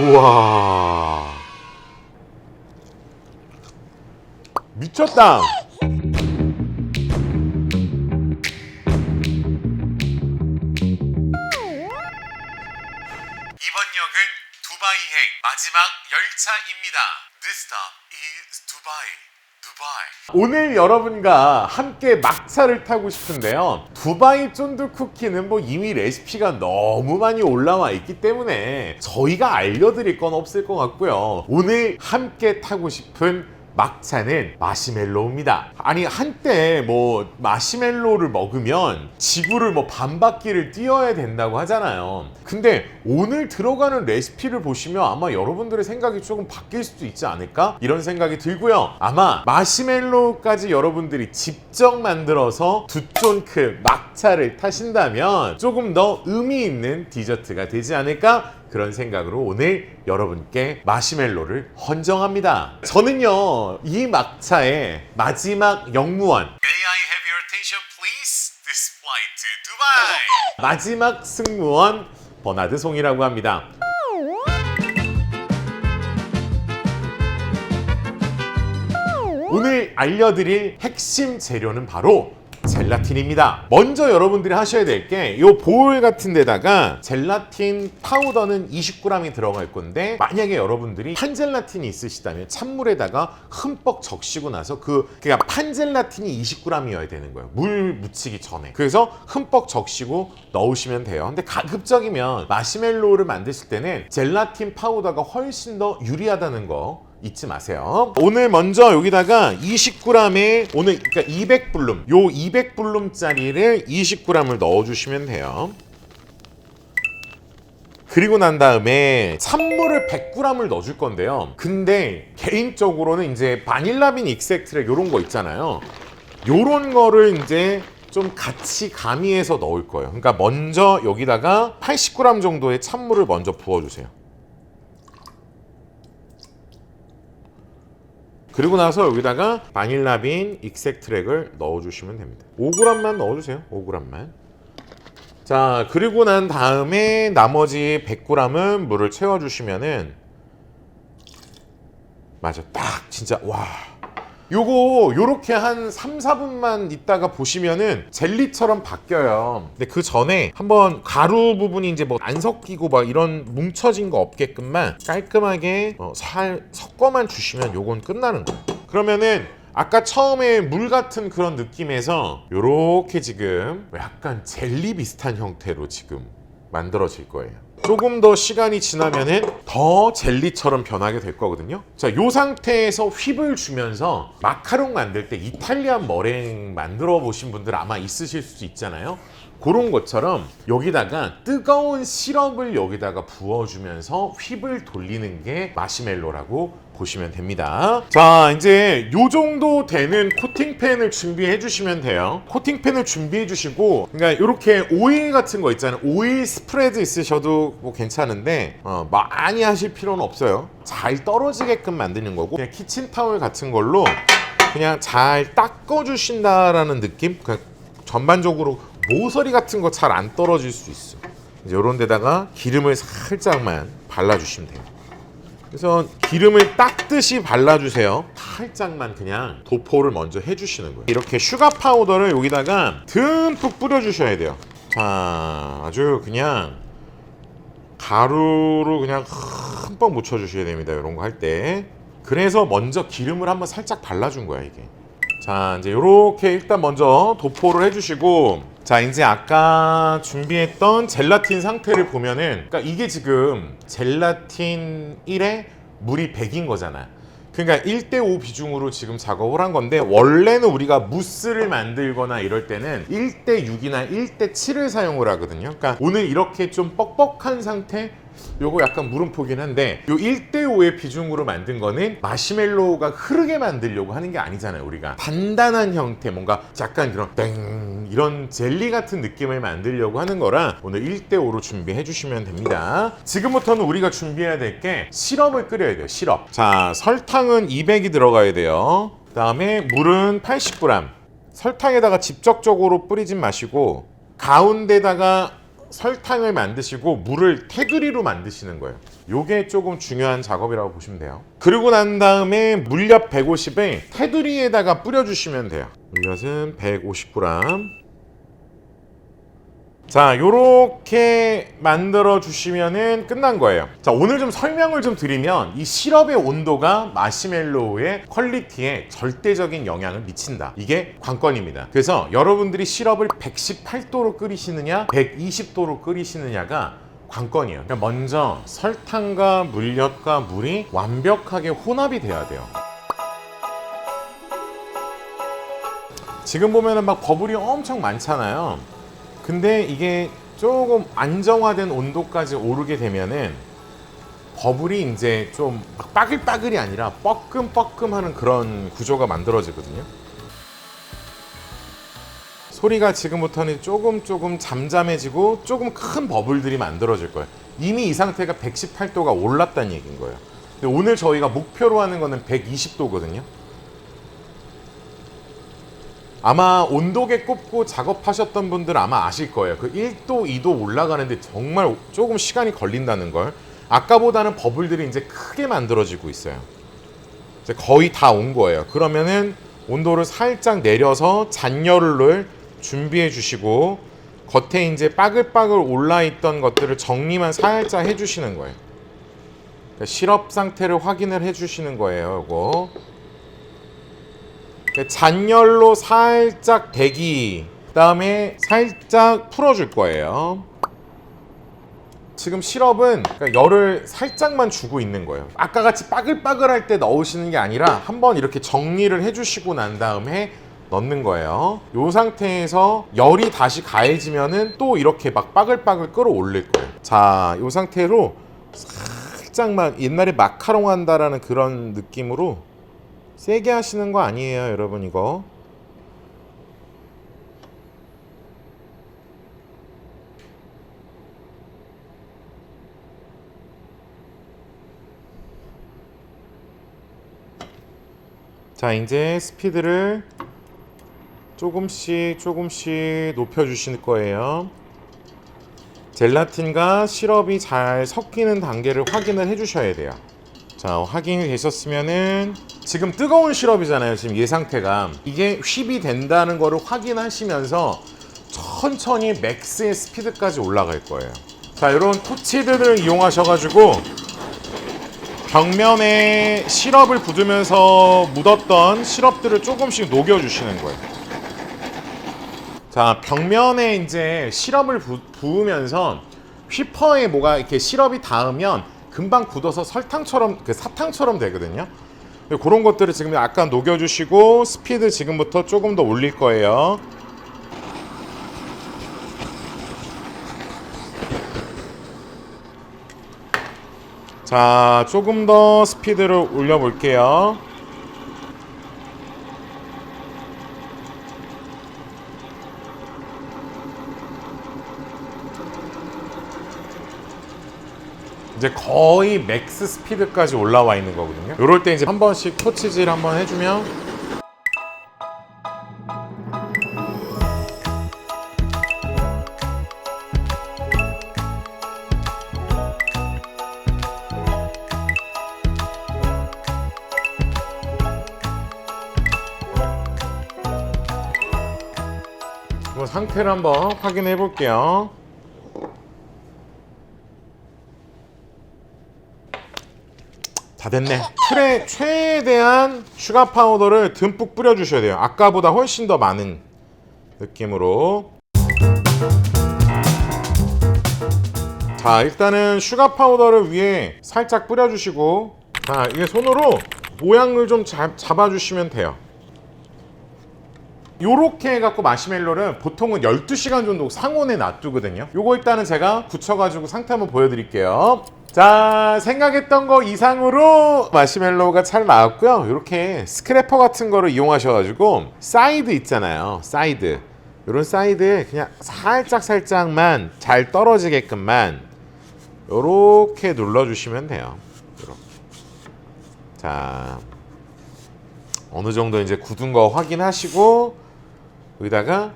우와, 미쳤다. 이번 역은 두바이행 마지막 열차입니다. This stop is Dubai. 오늘 여러분과 함께 막차를 타고 싶은데요. 두바이 쫀득 쿠키는 뭐 이미 레시피가 너무 많이 올라와 있기 때문에 저희가 알려드릴 건 없을 것 같고요. 오늘 함께 타고 싶은 막차는 마시멜로우입니다. 아니, 한때 뭐 마시멜로우를 먹으면 지구를 뭐 반바퀴를 뛰어야 된다고 하잖아요. 근데 오늘 들어가는 레시피를 보시면 아마 여러분들의 생각이 조금 바뀔 수도 있지 않을까? 이런 생각이 들고요. 아마 마시멜로우까지 여러분들이 직접 만들어서 두 쫀크 막차를 타신다면 조금 더 의미 있는 디저트가 되지 않을까? 그런 생각으로 오늘 여러분께 마시멜로를 헌정합니다. 저는요, 이 막차의 마지막 역무원, May I have your attention please? This flight to Dubai. 마지막 승무원 버나드 송이라고 합니다. 오늘 알려드릴 핵심 재료는 바로 젤라틴입니다. 먼저 여러분들이 하셔야 될 게 이 볼 같은 데다가 젤라틴 파우더는 20g이 들어갈 건데, 만약에 여러분들이 판젤라틴이 있으시다면 찬물에다가 흠뻑 적시고 나서 그러니까 판젤라틴이 20g이어야 되는 거예요. 물 묻히기 전에. 그래서 흠뻑 적시고 넣으시면 돼요. 근데 가급적이면 마시멜로우를 만드실 때는 젤라틴 파우더가 훨씬 더 유리하다는 거 잊지 마세요. 오늘 먼저 여기다가 20g의 오늘 그러니까 200불룸, 요 200불룸짜리를 20g을 넣어주시면 돼요. 그리고 난 다음에 찬물을 100g을 넣어줄 건데요. 근데 개인적으로는 이제 바닐라빈 익섹트랙 요런 거 있잖아요. 요런 거를 이제 좀 같이 가미해서 넣을 거예요. 그러니까 먼저 여기다가 80g 정도의 찬물을 먼저 부어주세요. 그리고 나서 여기다가 바닐라빈 익섹트랙을 넣어주시면 됩니다. 5g만 넣어주세요. 5g만. 자, 그리고 난 다음에 나머지 100g은 물을 채워주시면은, 맞아, 딱 진짜 와. 요거 요렇게 한 3, 4분만 있다가 보시면은 젤리처럼 바뀌어요. 근데 그 전에 한번 가루 부분이 이제 뭐 안 섞이고 막 이런 뭉쳐진 거 없게끔만 깔끔하게 살 섞어만 주시면 요건 끝나는 거예요. 그러면은 아까 처음에 물 같은 그런 느낌에서 요렇게 지금 약간 젤리 비슷한 형태로 지금 만들어질 거예요. 조금 더 시간이 지나면은 더 젤리처럼 변하게 될 거거든요. 자, 요 상태에서 휩을 주면서 마카롱 만들 때 이탈리안 머랭 만들어 보신 분들 아마 있으실 수도 있잖아요. 그런 것처럼 여기다가 뜨거운 시럽을 여기다가 부어주면서 휩을 돌리는 게 마시멜로라고 보시면 됩니다. 자, 이제 요 정도 되는 코팅팬을 준비해 주시면 돼요. 코팅팬을 준비해 주시고, 그러니까 이렇게 오일 같은 거 있잖아요. 오일 스프레드 있으셔도 뭐 괜찮은데 많이 하실 필요는 없어요. 잘 떨어지게끔 만드는 거고, 그냥 키친타올 같은 걸로 그냥 잘 닦아 주신다라는 느낌? 그냥 전반적으로 모서리 같은 거 잘 안 떨어질 수 있어. 이제 이런 데다가 기름을 살짝만 발라주시면 돼요. 그래서 기름을 닦듯이 발라주세요. 살짝만 그냥 도포를 먼저 해주시는 거예요. 이렇게 슈가 파우더를 여기다가 듬뿍 뿌려주셔야 돼요. 자, 아주 그냥 가루로 그냥 흠뻑 묻혀주셔야 됩니다. 이런 거 할 때. 그래서 먼저 기름을 한번 살짝 발라준 거야, 이게. 자, 이제 이렇게 일단 먼저 도포를 해주시고, 자, 이제 아까 준비했던 젤라틴 상태를 보면은, 그러니까 이게 지금 젤라틴 1에 물이 100인 거잖아. 그러니까 1대5 비중으로 지금 작업을 한 건데, 원래는 우리가 무스를 만들거나 이럴 때는 1대6이나 1대7을 사용을 하거든요. 그러니까 오늘 이렇게 좀 뻑뻑한 상태, 요거 약간 물음표긴 한데, 요 1대5의 비중으로 만든 거는 마시멜로우가 흐르게 만들려고 하는 게 아니잖아요. 우리가 단단한 형태, 뭔가 약간 그런 땡 이런 젤리 같은 느낌을 만들려고 하는 거라 오늘 1대5로 준비해 주시면 됩니다. 지금부터는 우리가 준비해야 될 게 시럽을 끓여야 돼요. 시럽. 자, 설탕은 200이 들어가야 돼요. 그 다음에 물은 80g. 설탕에다가 직접적으로 뿌리진 마시고 가운데다가 설탕을 만드시고 물을 테두리로 만드시는 거예요. 요게 조금 중요한 작업이라고 보시면 돼요. 그리고 난 다음에 물엿 150을 테두리에다가 뿌려주시면 돼요. 물엿은 150g. 자, 요렇게 만들어 주시면은 끝난 거예요. 자, 오늘 좀 설명을 좀 드리면 이 시럽의 온도가 마시멜로우의 퀄리티에 절대적인 영향을 미친다. 이게 관건입니다. 그래서 여러분들이 시럽을 118도로 끓이시느냐 120도로 끓이시느냐가 관건이에요. 그러니까 먼저 설탕과 물엿과 물이 완벽하게 혼합이 돼야 돼요. 지금 보면은 막 버블이 엄청 많잖아요. 근데 이게 조금 안정화된 온도까지 오르게 되면은 버블이 이제 좀 막 빠글빠글이 아니라 뻐끔뻐끔하는 그런 구조가 만들어지거든요. 소리가 지금부터는 조금 잠잠해지고 조금 큰 버블들이 만들어질 거예요. 이미 이 상태가 118도가 올랐다는 얘기인 거예요. 근데 오늘 저희가 목표로 하는 거는 120도거든요. 아마 온도계 꼽고 작업하셨던 분들 아마 아실 거예요. 그 1도, 2도 올라가는데 정말 조금 시간이 걸린다는 걸. 아까보다는 버블들이 이제 크게 만들어지고 있어요. 이제 거의 다 온 거예요. 그러면은 온도를 살짝 내려서 잔열을 준비해 주시고 겉에 이제 빠글빠글 올라있던 것들을 정리만 살짝 해주시는 거예요. 그러니까 시럽 상태를 확인을 해주시는 거예요. 이거. 잔열로 살짝 대기, 그 다음에 살짝 풀어줄 거예요. 지금 시럽은 그러니까 열을 살짝만 주고 있는 거예요. 아까 같이 빠글빠글할 때 넣으시는 게 아니라 한번 이렇게 정리를 해주시고 난 다음에 넣는 거예요. 이 상태에서 열이 다시 가해지면은 또 이렇게 막 빠글빠글 끌어올릴 거예요. 자, 이 상태로 살짝만 옛날에 마카롱 한다라는 그런 느낌으로 세게 하시는 거 아니에요, 여러분. 이거 자, 이제 스피드를 조금씩 높여 주실 거예요. 젤라틴과 시럽이 잘 섞이는 단계를 확인을 해 주셔야 돼요. 자, 확인이 되셨으면은 지금 뜨거운 시럽이잖아요. 지금 이 상태가 이게 휩이 된다는 거를 확인하시면서 천천히 맥스의 스피드까지 올라갈 거예요. 자, 이런 토치들을 이용하셔가지고 벽면에 시럽을 붓으면서 묻었던 시럽들을 조금씩 녹여주시는 거예요. 자, 벽면에 이제 시럽을 부으면서 휘퍼에 뭐가 이렇게 시럽이 닿으면 금방 굳어서 설탕처럼 사탕처럼 되거든요. 그런 것들을 지금 약간 녹여주시고 스피드 지금부터 조금 더 올릴 거예요. 자, 조금 더 스피드를 올려볼게요. 이제 거의 맥스 스피드까지 올라와 있는 거거든요. 이럴 때 이제 한 번씩 토치질 한번 해주면 상태를 한번 확인해 볼게요. 다 됐네. 틀에 최대한 슈가 파우더를 듬뿍 뿌려주셔야 돼요. 아까보다 훨씬 더 많은 느낌으로. 자, 일단은 슈가 파우더를 위에 살짝 뿌려주시고, 자, 이게 손으로 모양을 좀 잡아주시면 돼요. 요렇게 해갖고 마시멜로를 보통은 12시간 정도 상온에 놔두거든요. 요거 일단은 제가 굳혀가지고 상태 한번 보여드릴게요. 자, 생각했던 거 이상으로 마시멜로우가 잘 나왔고요. 이렇게 스크래퍼 같은 거를 이용하셔가지고 사이드 있잖아요. 사이드, 요런 사이드에 그냥 살짝만 잘 떨어지게끔만 요렇게 눌러주시면 돼요. 요렇게. 자, 어느 정도 이제 굳은 거 확인하시고 여기다가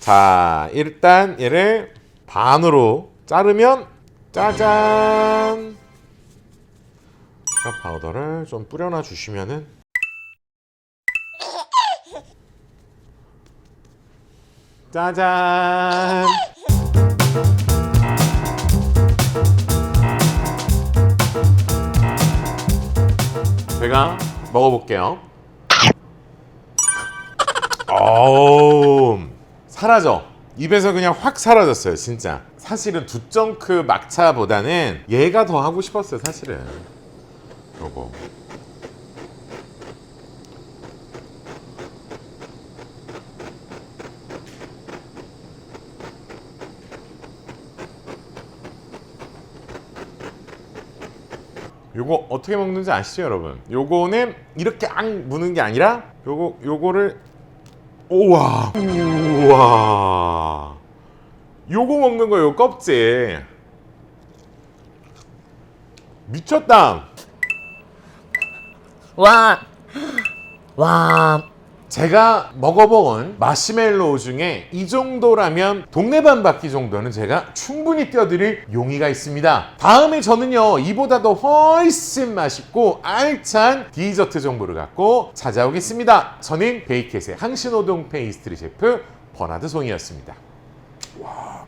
자, 일단 얘를 반으로 자르면 짜잔! 슈가 파우더를 좀 뿌려놔 주시면은 짜잔! 제가 먹어볼게요. 어우, 사라져. 입에서 그냥 확 사라졌어요, 진짜. 사실은 두정크 막차보다는 얘가 더 하고 싶었어요, 사실은. 요거. 요거 어떻게 먹는지 아시죠, 여러분? 요거는 이렇게 앙 무는 게 아니라 요거를 우와 요거 먹는 거예요. 껍질 미쳤다. 와. 제가 먹어본 마시멜로우 중에 이 정도라면 동네반 바퀴 정도는 제가 충분히 띄워드릴 용의가 있습니다. 다음에 저는요, 이보다 더 훨씬 맛있고 알찬 디저트 정보를 갖고 찾아오겠습니다. 저는 베이켓의 항신호동 페이스트리 셰프 버나드 송이었습니다. 와.